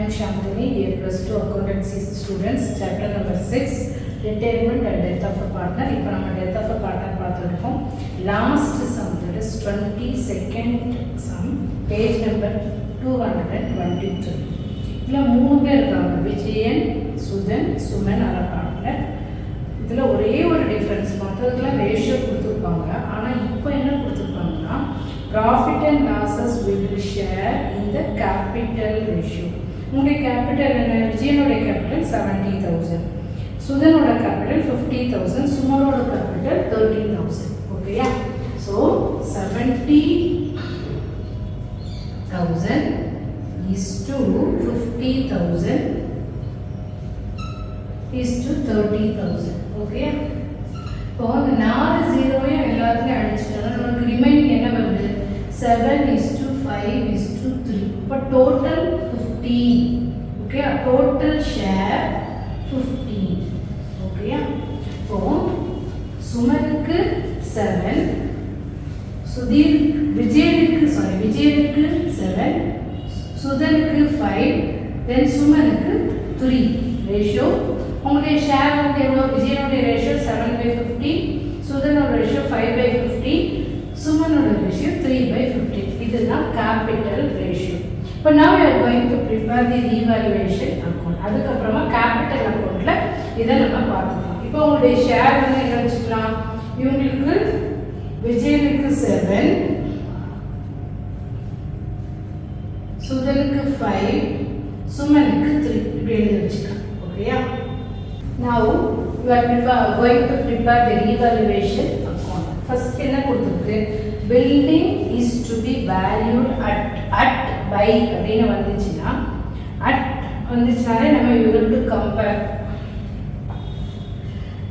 am Shantini, dear plus 2 accountancy students, chapter number 6, retirement and death of a partner. இப்போ நம்ம death of a partner பார்த்துருக்கோம். Last sum, that is 22nd sum, page number 223. இதில் 3 பேர் இருக்காங்க, Vijayan, Sudan, Suman R partner. இதில் ஒரே ஒரு difference, மற்றதுக்கெல்லாம் ratio கொடுத்துருப்பாங்க. ஆனால் இப்போ என்ன கொடுத்துருப்பாங்கன்னா profit and losses we will share in the capital ratio. உங்களுடைய கேபிட்டல் என்ன? விஜயனோட கேபிட்டல் 70,000, சுதனோட கேபிட்டல் 50,000, சுமனோட கேபிட்டல் 30,000. ஓகேயா? So 70,000 is to 50,000 is to 30,000. Okay, இப்போ இந்த 4 ஜீரோவையும் எல்லாத்துலையும் அடிச்சுட்டோம்னா நமக்கு ரிமைனிங் என்ன வருது? 7:5:3. இப்போ டோட்டல் 15. Okay, total share 15. ஓகேயா? இப்போ சுமனுக்கு 7, விஜயனுக்கு 7, சுதனுக்கு 5, தென் சுமனுக்கு 3. ரேஷியோ உங்களுடைய ஷேர் வந்து எவ்வளோ? விஜயனுடைய ரேஷியோ 7/50, சுதனோட ரேஷியோ 5/50, சுமனோட ரேஷியோ 3/50. இதுதான் கேபிட்டல் ரேஷியோ. இப்போ now we are going to prepare the revaluation account. அதுக்கப்புறமா கேபிட்டல் அக்கௌண்ட்ல இதை நம்ம பார்த்துக்கலாம். இப்போ உங்களுடைய ஷேர் வந்து என்ன வச்சுக்கலாம்? இவங்களுக்கு விஜயனுக்கு 7, சுதனுக்கு 5, சுமனுக்கு 3 இப்படி எழுதி வச்சுக்கலாம். ஓகேயா? Now you are going to prepare the revaluation account. First என்ன கொடுத்திருக்கு? Building is to be valued at by அப்படினு வந்துச்சுனா நம்ம you have to compare.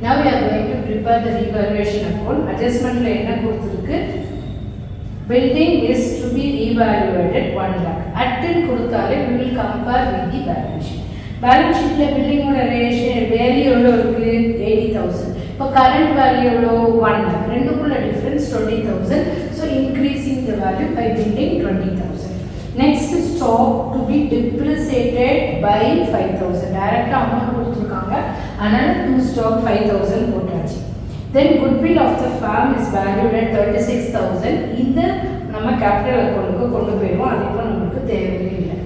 Now we are going to prepare the revaluation account. Adjustmentல என்ன கொடுத்திருக்கு? Building is to be revaluated 1 lakh. At ன்னு கொடுத்தாலே we will compare with the balance sheet. Balance ஷீட்ல பில்டிங்கோட value எவ்வளோ இருக்கு? 80,000. இப்போ கரண்ட் வேல்யூ எவ்வளோ? 1 lakh. ரெண்டுக்குள்ள difference 20,000. So increasing the value by building 20,000. Next stock to be depreciated by 5,000. டைரக்டா அமௌண்ட் கொடுத்துருக்காங்க, அதனால 2 ஸ்டாக் 5,000 போட்டாச்சு. Then goodwill of the firm is valued at 36,000. இந்த நம்ம கேபிட்டல் அக்கௌண்ட்டுக்கு கொண்டு போயிடுவோம், அது இப்போ நமக்கு தேவையே இல்லை.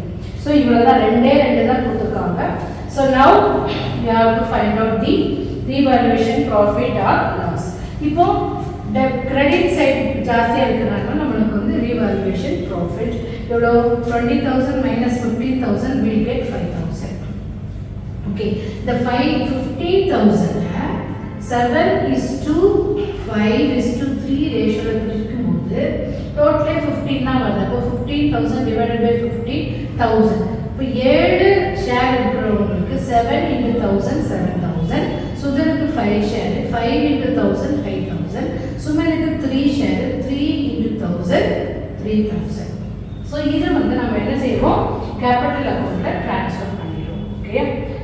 ஸோ இவ்வளோதான், ரெண்டே தான் கொடுத்துருக்காங்க. So now you have to find out the revaluation profit or loss. இப்போ கிரெடிட் சைட் ஜாஸ்தியாக இருக்கிறனால நம்மளுக்கு வந்து ரீவாலுவேஷன் ப்ராஃபிட் எவ்வளோ? 20,000 minus 15,000 will get 5,000. ஓகே, இந்த 15,000 7:5:3 ரேஷியோவில் பிரிக்கும்போது டோட்டலே 15 தான் வருது. அப்போ 15,000 divided by 50,000. இப்போ 7 ஷேர் இருக்கிறவங்களுக்கு 7 into 1,000 7,000, சுதனுக்கு 5 share 5 into 1,000 5,000, சுமனுக்கு 3 share 3 into 1,000 3,000. So இதை வந்து நம்ம என்ன செய்வோம்? கேபிட்டல் அக்கௌண்ட்டில் ட்ரான்ஸ்ஃபர் பண்ணிடுவோம். Okay,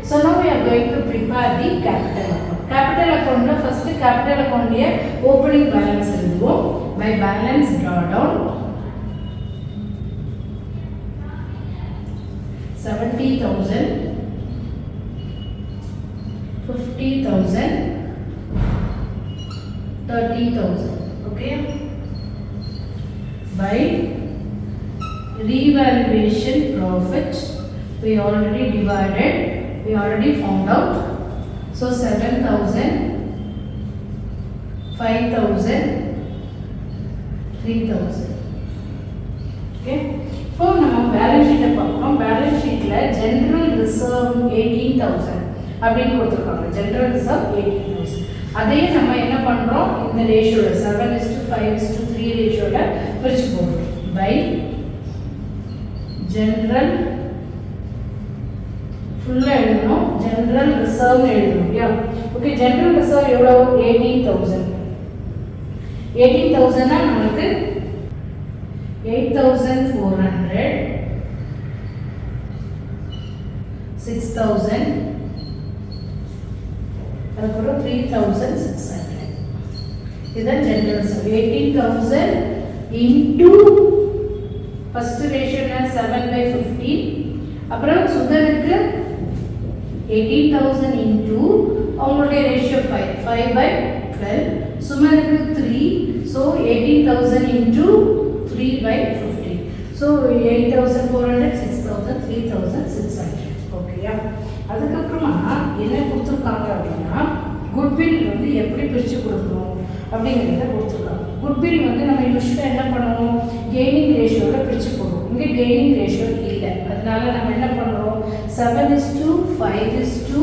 so now we are going to prepare the capital account. Capital அக்கௌண்ட்டில் ஃபஸ்ட்டு கேபிட்டல் அக்கௌண்ட்லேயே ஓப்பனிங் பேலன்ஸ் எழுதுவோம். by balance drawdown 70,000, 50,000, 30,000. okay, by revaluation profit we already divided, we already found out. So 7,000, 5,000, 3,000. okay, இப்போ நம்ம balance ஷீட்டை பார்க்குறோம். Balance ஷீட்டில் general reserve 18,000 அப்படின்னு கொடுத்துருக்காங்க. General reserve 18,000. அதையே நம்ம என்ன பண்ணுறோம்? இந்த ரேஷியோவில் 7:5:3 ரேஷியோவில் பிரித்து போடுறோம். பை ஜென்ரல் ஃபுல்லாக எழுதணும், ஜென்ரல் ரிசர்வ் எழுதணும். இல்லையா? ஓகே, ஜென்ரல் ரிசர்வ் எவ்வளோ? 18,000. 18,000னா நமக்கு 8,400, 6,000, அதுக்கப்புறம் 3,600. இதுதான் general reserve. 18,000 into first ratio 7/15 அப்புறம் சுதனுக்கு 18,000 into அவங்களுடைய ரேஷியோ 5/12. சுமனுக்கு 3, so 18,000 into 3/15. So 8,400, 6,000, 3,600. ஓகேயா? அதுக்கப்புறமா என்ன கொடுத்துருக்காங்க அப்படின்னா குட்வில் வந்து எப்படி பிரித்து கொடுக்கணும் அப்படிங்கிறத கொடுத்துருக்காங்க. குட்வில் வந்து நம்ம யூஸ்வலாக என்ன பண்ணுவோம், கெய்னிங் ரேஷியோவில் பிரித்து போடுவோம். இங்கே கெய்னிங் ரேஷியோ இல்லை, அதனால நம்ம என்ன பண்ணுறோம், 7:5:3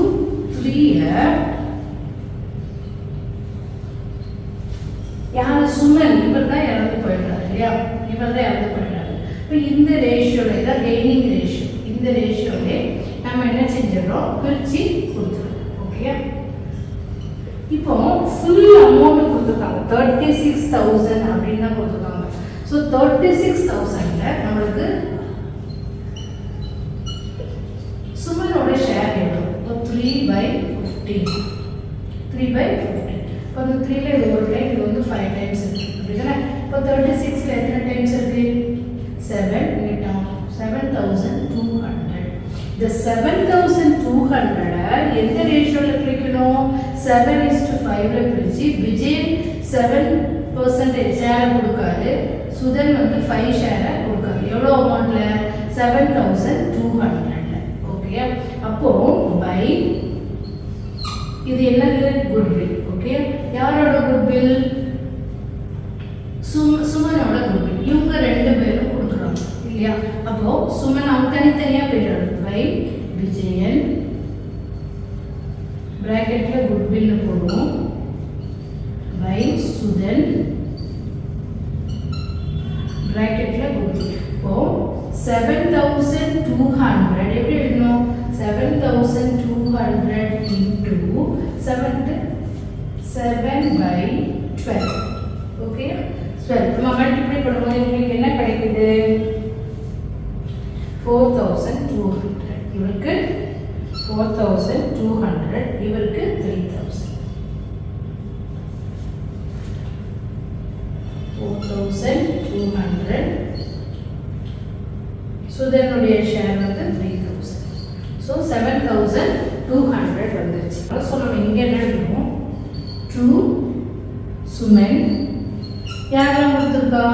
யார் சுமன் இவர் தான் இறந்து போயிட்டார் இல்லையா, இவர் தான் இறந்து போயிட்டார். இப்போ இந்த ரேஷியோவில் தான் கெய்னிங் ரேஷியோ, இந்த ரேஷியோவே நம்ம என்ன செஞ்சிடறோம், பிரித்து கொடுத்துருவோம். ஓகே, இப்போ ஃபுல் அமௌண்ட் கொடுத்துருக்காங்க 36,000 அப்படின்னு தான் கொடுத்துருக்காங்க. ஸோ 36,000ல நம்மளுக்கு சுமனோட ஷேர் எவ்வளோ, 3/15. இப்போ அந்த 3ல இது ஒரு டைம், இது வந்து 5 டைம்ஸ் இருக்குது அப்படிதானே. இப்போ 36ல எத்தனை டைம்ஸ் இருக்குது, 7. 7,200. இந்த 7,200 எந்த ரேஷியோவில் பிரிக்கணும், 7:5ல பிரித்து விஜயன் 7% ஷேரை கொடுக்காரு, சுதன் வந்து 5 ஷேரை கொடுக்காரு. எவ்வளோ அமௌண்ட்டில், 7,200. ஓகே, அப்போ பை இது என்னது, குட்வில். ஓகே, யாரோட குட்வில், சுமனோட குட்வில். இவங்க 2 பேரும் கொடுக்குறாங்க இல்லையா. அப்போ சுமன் அவங்க தனித்தனியாக போயிடுறாங்க. பை விஜயன் பிராக்கெட்ல குட்வில் போடுவோம், பை சுதன் பிராக்கெட்ல குட்வில். இப்போ 7,200 எப்படி எழுதணும், 7,200 into 7/12. ஓகே, 12 நம்ம மல்டிப்ளை பண்ணும்போது உங்களுக்கு என்ன கிடைக்குது, 4,200. இவருக்கு 4,200, இவருக்கு 3,000. 4,200. சுதனுடைய ஷேர் வந்து 3,000. ஸோ 7,200 வந்துருச்சு. ஸோ நம்ம இங்கே என்ன எழுதுவோம், டு சுமன் யாரெல்லாம் கொடுத்துருக்கா,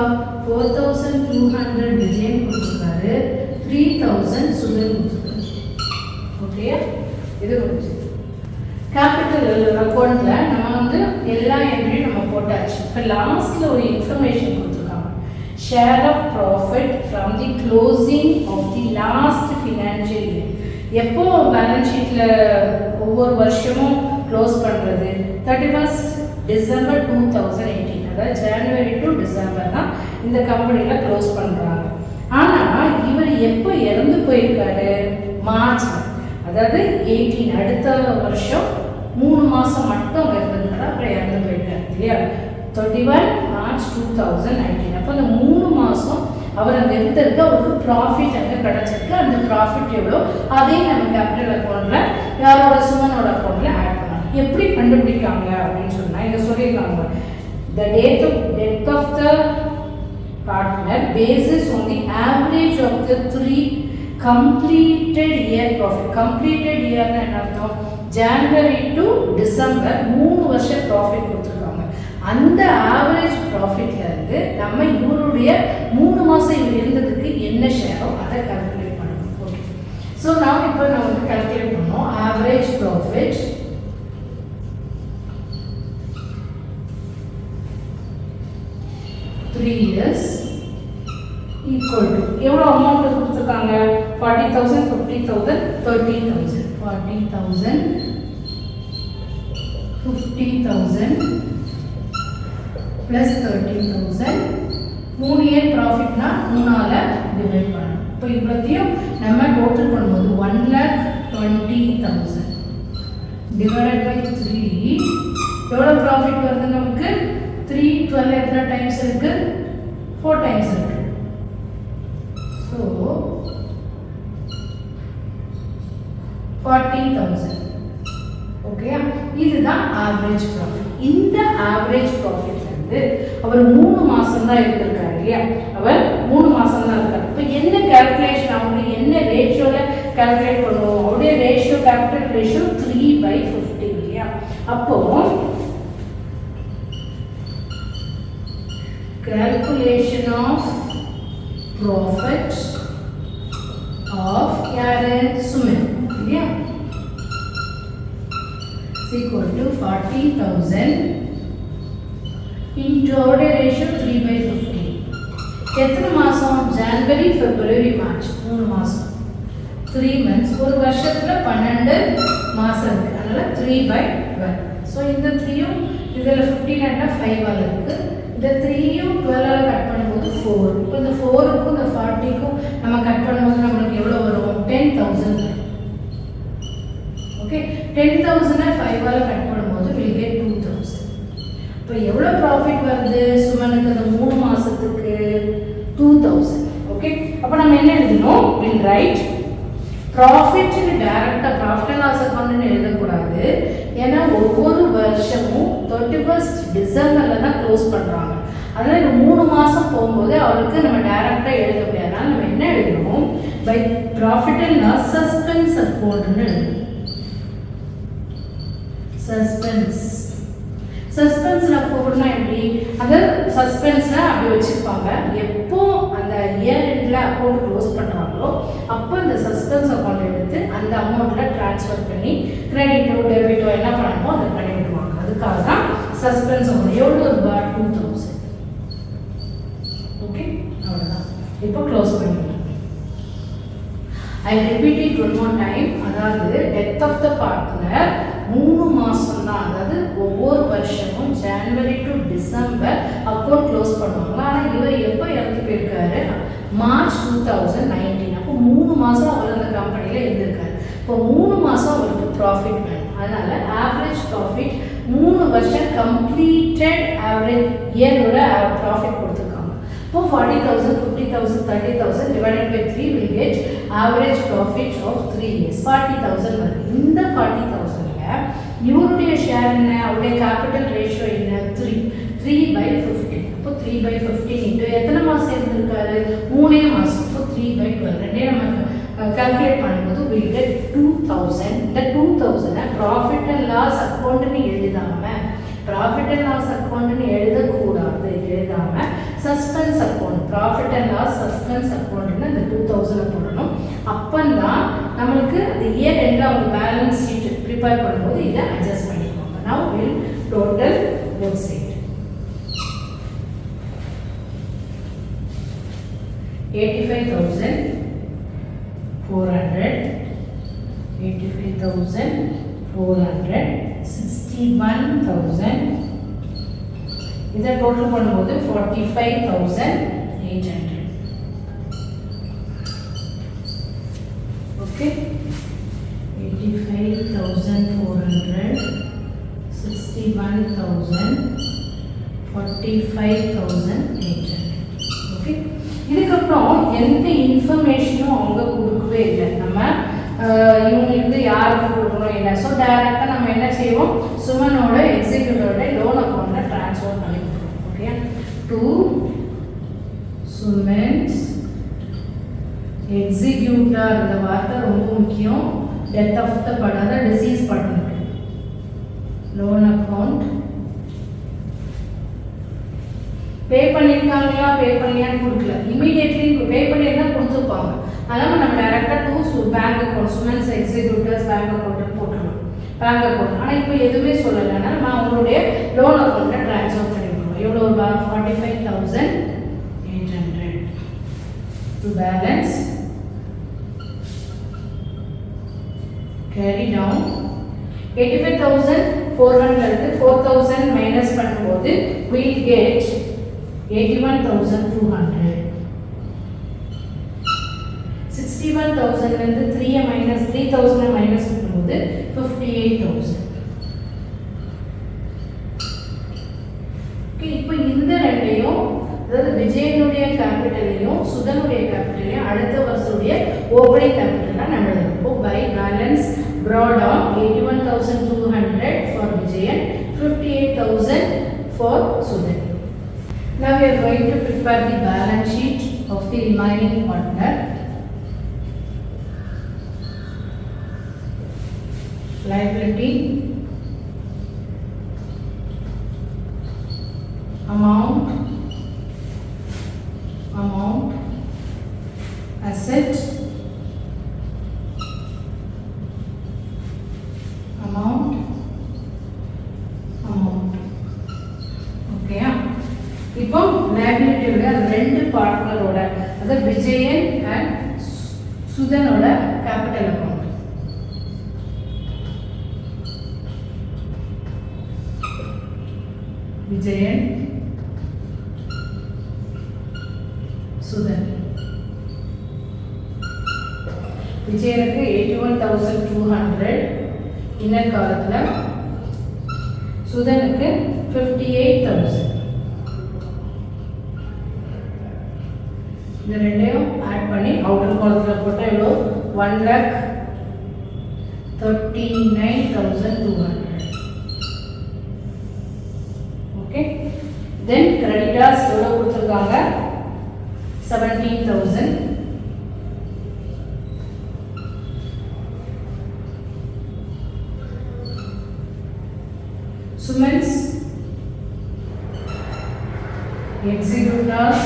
4,200 விஜயன் கொடுத்துருக்காரு, 3,000 சுதன் கொடுத்துருக்காரு. ஓகே, இது முடிஞ்சு. கேபிட்டல் அக்கௌண்ட்டில் நம்ம வந்து எல்லா என்ட்ரியும் நம்ம போட்டாச்சு. இப்போ லாஸ்ட்டில் ஒரு இன்ஃபர்மேஷன் கொடுத்துருக்காங்க, share of profit from the closing of the last financial year. எப்போ பேலன்ஸ் ஷீட்டில் ஒவ்வொரு வருஷமும் க்ளோஸ் பண்ணுறது, 31st December 2018, அதாவது ஜனவரி டு டிசம்பர் தான் இந்த கம்பெனியில் க்ளோஸ் பண்ணுறாங்க. ஆனால் இவர் எப்போ இறந்து போயிருக்காரு, மார்ச், அதாவது 18, அடுத்த வருஷம் 3 மாதம் மட்டும் அங்கே இருந்திருக்காரு, அப்புறம் இறந்து போயிருக்காரு இல்லையா. 31 March 2019. அப்போ அந்த 3 மாதம் அவர் அங்கே இருந்திருக்கு, அவருக்கு ப்ராஃபிட் அங்கே கிடச்சிருக்கு. அந்த ப்ராஃபிட் எவ்வளோ, அதே நம்ம கேபிட்டல் அக்கௌண்ட்டில் யாரோட சுமனோட அக்கௌண்ட்டில் ஆட் பண்ணலாம். எப்படி கண்டுபிடிக்காங்க அப்படின்னு சொன்னால் இங்கே சொல்லியிருக்காங்க, the death of the partner basis on the average of the 3 completed year profit. completed year னா என்ன அர்த்தம், ஜனவரி டு டிசம்பர் 3 வருஷம் ப்ராஃபிட் கொடுத்துருக்காங்க. அந்த ஆவரேஜ் ப்ராஃபிட்ல இருந்து நம்ம இவருடைய 3 மாதம் இவர் இருந்ததுக்கு என்ன ஷேரோ அதை கால்குலேட் பண்ணணும். ஓகே, ஸோ நாம் இப்போ நம்ம வந்து கால்குலேட் பண்ணோம், average profit three years equal to எவ்வளோ அமௌண்ட் கொடுத்துருக்காங்க, 40,000, 50,000, 30,000. 40,000, 50,000 ப்ளஸ் 30,000. 3 இயர் ப்ராஃபிட்னா 3ஆல் டிவைட் பண்ணணும். இப்போ இவ்வளோத்தையும் நம்ம டோட்டல் பண்ணும்போது 1,20,000 டிவைடட் பை 3 எவ்வளோ ப்ராஃபிட் வருது நமக்கு, 312 எத்தனை டைம்ஸ் இருக்கு, 4 டைம்ஸ் இருக்கு. ஸோ 40,000. ஓகே, இதுதான் ஆவரேஜ் ப்ராஃபிட். இந்த ஆவரேஜ் ப்ராஃபிட் வந்து அவர் 3 மாதம் தான் இருந்திருக்காரு இல்லையா, அவர் 3 மாதம் தான் இருக்காரு. இப்போ என்ன கால்குலேஷன், அவங்களுக்கு என்ன ரேஷியோவில் கால்குலேட் பண்ணுவோம். அவருடைய ரேஷியோ கேபிட்டல் ரேஷியோ 3/15 இல்லையா? அப்போ calculation of profit of யாரு சுமன் இல்லையா is equal to 40,000 into order ratio 3/15. எத்தனை மாசம்? ஜனவரி, பிப்ரவரி, மார்ச் 3 மாசம் 3 months. ஒரு வருஷத்துல 12 மாசம் இருக்கு. அதனால 3/12. ஸோ இந்த 3யும் இதில் 15 ஆட்டா 5 ஆல் இருக்கு. இந்த 3யும் 12 ஆல் கட் பண்ணும்போது 4. இப்போ இந்த 4க்கும் இந்த 40க்கும் நம்ம கட் பண்ணும்போது நம்மளுக்கு எவ்வளோ வரும்? 10,000 வரும். ஓகே, 10,000 5 ஆல் கட் பண்ணும்போது வில் கெட் 2,000. இப்போ எவ்வளோ ப்ராஃபிட் வருது சுமனுக்கு அந்த 3 மாசத்துக்கு? 2,000. ஓகே, அப்போ நம்ம என்ன எழுதணும்? வில் ரைட் ப்ராஃபிட் டைரக்டா ப்ராஃபிட் அண்ட் லாஸ் அக்கௌண்ட் எழுதக்கூடாது. ஏன்னா ஒவ்வொரு வருஷமும் 31st டிசம்பர்ல தான் க்ளோஸ் பண்றாங்க. அதனால இந்த 3 மாசம் போகும்போது அவருக்கு நம்ம டைரக்டா எழுத முடியாது. அதனால நம்ம என்ன எழுதணும்? By profit and loss suspense அக்கௌண்ட்னு எழுதணும். சஸ்பென்ஸ்ல போகணும்னா எப்படி? அது சஸ்பென்ஸ்னா அப்படி வச்சிருப்பாங்க. எப்போ அந்த இயர் எண்ட்ல அக்கௌண்ட் க்ளோஸ் பண்றாங்களோ அப்போ இந்த சஸ்பென்ஸ் அக்கௌண்ட் எடுத்து அந்த அமௌண்ட்ல ட்ரான்ஸ்ஃபர் பண்ணி கிரெடிட்டோ டெபிட்டோ என்ன பண்ணணுமோ அதை பண்ணி விட்டுருவாங்க. அதுக்காக தான் சஸ்பென்ஸ் அக்கௌண்ட். எவ்வளோ ரூபா? 2,000. ஓகே, அவ்வளோதான். இப்போ க்ளோஸ் பண்ணிடலாம். I repeat it one more time. அதாவது டெத் ஆஃப் த பார்ட்னர் 3 மாசம் தான். அதாவது ஒவ்வொரு வருஷமும் ஜனவரி டு டிசம்பர் அக்கௌண்ட் க்ளோஸ் பண்ணுவாங்க. ஆனால் இவர் எப்போ இறந்து போயிருக்காரு? மார்ச் 2019. அப்போ 3 மாதம் அவர் அந்த கம்பெனியில் இருந்திருக்காரு. இப்போ 3 மாதம் அவருக்கு ப்ராஃபிட் வேணும். அதனால ஆவரேஜ் ப்ராஃபிட் 3 வருஷம் கம்ப்ளீட்டட் ஆவரேஜ் இயரோட ப்ராஃபிட் கொடுத்துருக்காங்க. இப்போ 40,000, 50,000, 30,000 divided by 3 will get average profit of 3 years. 40,000 வருது. இந்த 40,000ல இவருடைய ஷேர் என்ன? அவருடைய கேபிட்டல் ரேஷியோ என்ன? 3/15. அப்போ 3/15 இன்டு எத்தனை மாசம் இருந்திருக்காரு? 3 மாசம். அப்போ 3/12 ரெண்டே நம்ம கால்குலேட் பண்ணும்போது will get 2,000. இந்த 2,000 ப்ராஃபிட் அண்ட் லாஸ் அக்கௌண்ட்னு எழுதாம ப்ராஃபிட் அண்ட் லாஸ் அக்கௌண்ட்னு எழுதக்கூடாது. எழுதாம suspense account profit and loss suspense அக்கௌண்ட்னு அந்த 2,000 போடணும். அப்பந்தான் நம்மளுக்கு அந்த இயர் எண்டில் அவங்க பேலன்ஸ் ஷீட் ப்ரிப்பேர் பண்ணும்போது இதை அட்ஜஸ்ட் பண்ணிக்குவாங்க. Now will total both side 85,400 61,000. இதை டோட்டல் பண்ணும்போது 45,800. ஓகே, 85,400 61,000 45,800. ஓகே, இதுக்கப்புறம் எந்த இன்ஃபர்மேஷனும் அவங்க கொடுக்கவே இல்லை. நம்ம இவங்களுக்கு யாருக்கு கொடுக்கணும் என்ன. ஸோ டைரெக்டாக நம்ம என்ன செய்வோம்? சுமனோட எக்ஸிக்யூட்டிவோட லோன் அக்கௌண்ட்டில் ட்ரான்ஸ்ஃபர் பண்ணி கொடுப்போம். Okay, to Suman's executor. இந்த வார்த்தை ரொம்ப முக்கியம். Death of the partner, deceased பார்ட்னருக்கு லோன் அக்கௌண்ட் பே பண்ணியிருக்காங்களா பே பண்ணியான்னு கொடுக்கல. இமீடியட்லி பே பண்ணியிருந்தா கொடுத்துருப்பாங்க. அதனால் நம்ம டைரெக்டாக to bank account Suman's executives bank account போட்டுருவோம். பேங்க் அக்கௌண்ட் ஆனால் இப்போ எதுவுமே சொல்லலைன்னா நம்ம அவங்களுடைய லோன் அக்கௌண்ட்டை ட்ரான்ஸ்ஃபர் பண்ணிவிடுவோம். எவ்வளோ ரூபா? 45,800 to balance carry down. 85,400 4,000 minus பண்ணும்போது வில் கெட் 81,200. 61,000 3 மைனஸ் 3,000 மைனஸ் பண்ணும்போது 58,000. ஓகே, இப்போ இந்த ரெண்டையும் அதாவது விஜயனுடைய கேபிட்டலையும் சுதனுடைய கேபிட்டலையும் அடுத்த வருஷத்துடைய ஓப்பனிங் கேபிட்டலாக நம்ம எழுதுவோம். By balance brought down 81,200 for Vijayan, 58,000 for Sudan. Now we are going to prepare the balance sheet of the remaining partner. liability amount asset amount ஓகேயா. இப்போ liability உடைய ரெண்டு பார்ட்னரோட அதாவது விஜயன் அண்ட் சுதனோட கேபிட்டல் அக்கவுண்ட். விஜயன் சுதன். விஜயனுக்கு 81,200 இன்னர் காலத்தில், சுதனுக்கு 58,000. இந்த ரெண்டையும் ஆட் பண்ணி அவுட்டர் காலத்தில் போட்டால் எவ்வளோ 1,39,200. ஓகே. தென் கிரெடிட்டர்ஸ் எவ்வளோ கொடுத்துருக்காங்க 17,000. Suman's executors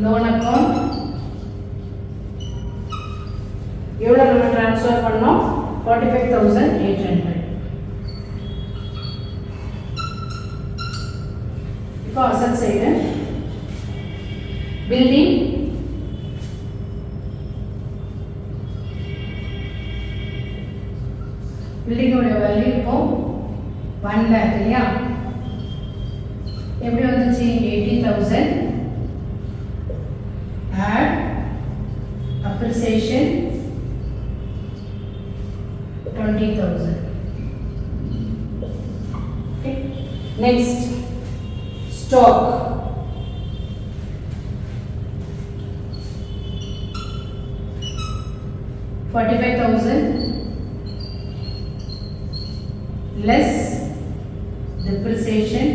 loan account எவ்வளோ நம்ம ட்ரான்ஸ்ஃபர் பண்ணோம் 45,800. இப்போ அசட் சைடு பில்டிங் பில்டிங்கோட வேல்யூ இப்போ 1 lakh இல்லையா. எப்படி வந்துச்சு 80,000 add appreciation 20,000. okay. Next stock $45,000 less depreciation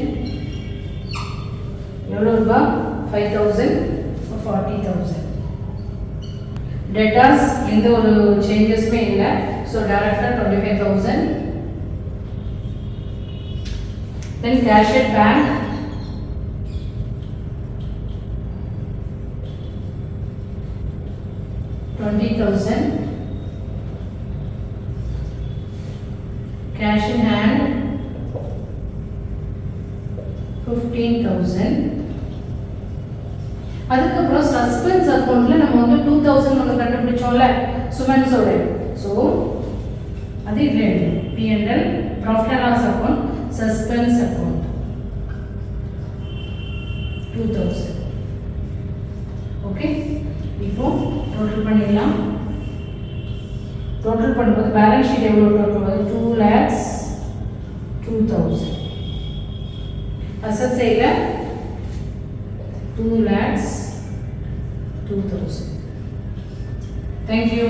எவ்வளோ ரூபா 5,000 40,000. debtors எந்த ஒரு சேஞ்சஸ்மே இல்லை, ஸோ டைரக்டாக 25,000. then cash at bank $20,000. cash in hand 15,000. அதுக்கப்புறம் சஸ்பென்ஸ் அக்கௌண்ட்ல நம்ம வந்து 2,000 நம்ம கண்டுபிடிச்சோம்ல சுமன்ஸோட, ஸோ அது இல்லை P&L profit and loss account suspense account 2,000. Okay. இப்போ டோட்டல் பண்ணிடலாம். டோட்டல் பண்ணும்போது பேலன்ஸ் ஷீட் எவ்வளோ டோட்டல் வருது 2,02,000. அசட் சைடில் 2,02,000. Thank you.